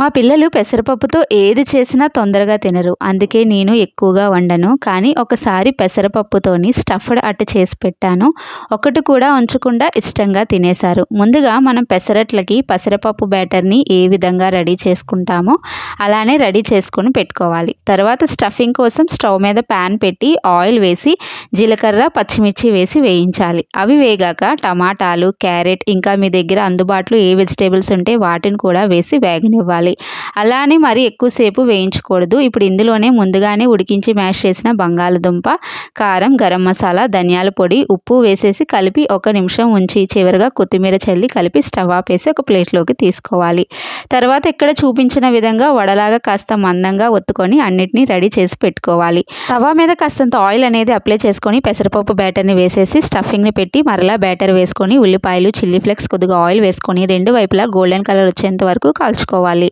మా పిల్లలు పెసరపప్పుతో ఏది చేసినా తొందరగా తినరు. అందుకే నేను ఎక్కువగా వండను. కానీ ఒకసారి పెసరపప్పుతోని స్టఫ్డ్ అట్టు చేసి పెట్టాను. ఒకటి కూడా ఉంచకుండా ఇష్టంగా తినేశారు. ముందుగా మనం పెసరట్లకి పెసరపప్పు బ్యాటర్‌ని ఏ విధంగా రెడీ చేసుకుంటామో అలానే రెడీ చేసుకొని పెట్టుకోవాలి. తర్వాత స్టఫింగ్ కోసం స్టవ్ మీద ప్యాన్ పెట్టి ఆయిల్ వేసి జీలకర్ర, పచ్చిమిర్చి వేసి వేయించాలి. అవి వేగాక టమాటాలు, క్యారెట్ ఇంకా మీ దగ్గర అందుబాటులో ఏ వెజిటేబుల్స్ ఉంటే వాటిని కూడా వేసి వేగనివ్వాలి. అలానే మరి ఎక్కువసేపు వేయించకూడదు. ఇప్పుడు ఇందులోనే ముందుగానే ఉడికించి మ్యాష్ చేసిన బంగాళదుంప, కారం, గరం మసాలా, ధనియాల పొడి, ఉప్పు వేసేసి కలిపి ఒక నిమిషం ఉంచి చివరగా కొత్తిమీర చల్లి కలిపి స్టవ్ ఆపేసి ఒక ప్లేట్లోకి తీసుకోవాలి. తర్వాత ఇక్కడ చూపించిన విధంగా వడలాగా కాస్త మందంగా ఒత్తుకొని అన్నిటినీ రెడీ చేసి పెట్టుకోవాలి. తవా మీద కాస్తంత ఆయిల్ అనేది అప్లై చేసుకొని పెసరపప్పు బ్యాటర్ని వేసేసి స్టఫింగ్ని పెట్టి మరలా బ్యాటర్ వేసుకొని ఉల్లిపాయలు, చిల్లీ ఫ్లేక్స్, కొద్దిగా ఆయిల్ వేసుకొని రెండు వైపులా గోల్డెన్ కలర్ వచ్చేంత వరకు కాల్చుకోవాలి.